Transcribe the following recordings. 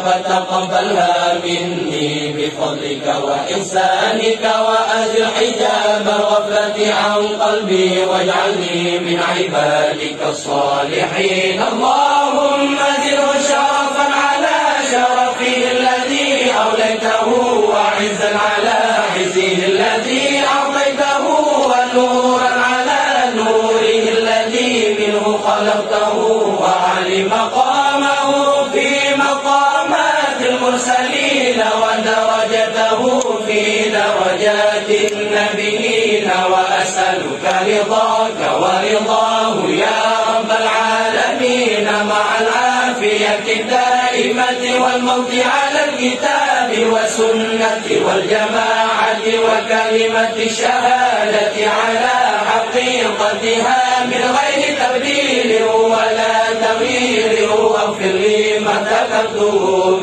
فتقبلها مني بفضلك وإحسانك، وأزل حجاب الغفلة عن قلبي واجعلني من عبادك الصالحين. اللهم زده شرفا على شرفه الذي أوليته، وعزا على عزه الذي أعطيته، ونورا على نوره الذي منه خلقته، وعلي مقامه في مقامات المرسلين، ودرجته في درجات النبيين. وأسألك رضاك ورضاه يا رب العالمين، مع العافية الدائمة والموت على الكتاب والسنة والجماعة، وكلمة الشهادة على حقيقتها من غير تبديل ولا تغيير. واغفر لي ما ذكرته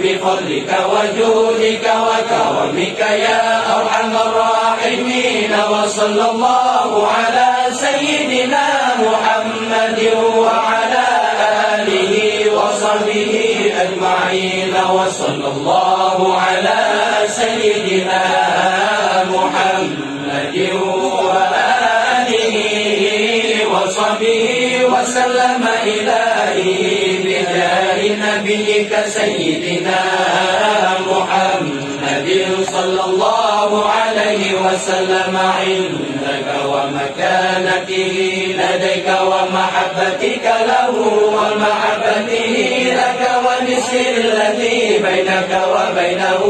بفضلك وجودك وكرمك يا أرحم الراحمين. وصلى الله على سيدنا محمد وعلى آله وصحبه أجمعين. وصلى الله على سيدنا محمد وآله وصحبه وسلم إلهي بجاه نبيك سيدنا محمد صلى الله عليه وسلم، عندك ومكانته لديك ومحبتك له ومحبته لك والسر الذي بينك وبينه.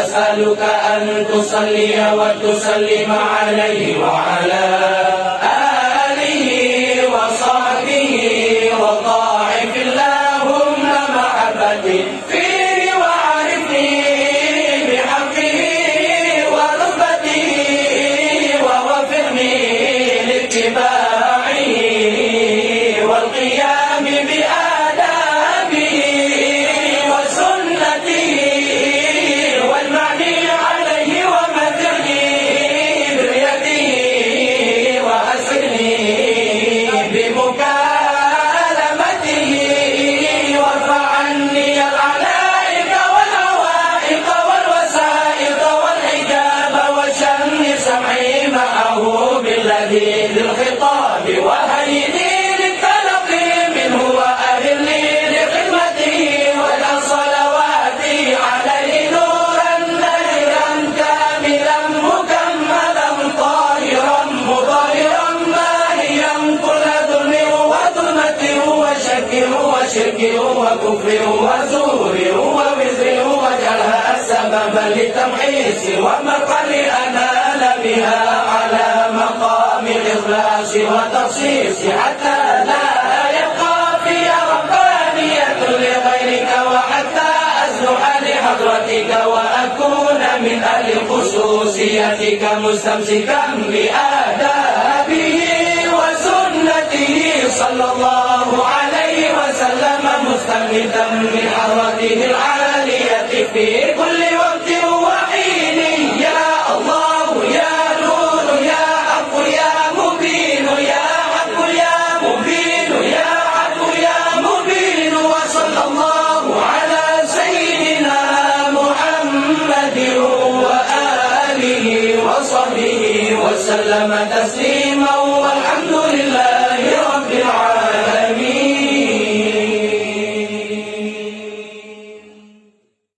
أسألك أن تصلي وتسلم عليه وعلى آله وصحبه، وضاعف اللهم محبتي فيه وعرفني بحقه ورغبته، ووفقني لاتباعه والقيام بآدابه وسنته، والمعني عليه ومثلني بريته، وأسرني بمكالمته، وارفع عني العلائق والعوائق والوسائط والحجاب، وشن سمعي معه باللذيذ الخطاب، وهيني للتلقي منه وأهلني لخدمته، واجعل صلواتي عليه نورا نيرا كاملا مكملا طاهرا مطهرا ماهيا كل ظلم وظلمة وشك وشرك وكفر وزور ووزر، واجعلها سببا للتمحيص ومرقا لأنال بها على مقام الإخلاص والتخصيص، حتى لا يبقى في ربانية لغيرك، وحتى أصلح لحضرتك وأكون من أهل خصوصيتك، مستمسكا بآدابه وسنته صلى الله عليه وسلم، مستمدا من حضرته العالية في كل وقت وحين. يا الله يا نور يا حق يا مبين، يا حق يا مبين، يا حق يا مبين. وصلى الله على سيدنا محمد وآله وصحبه وسلم تسليما.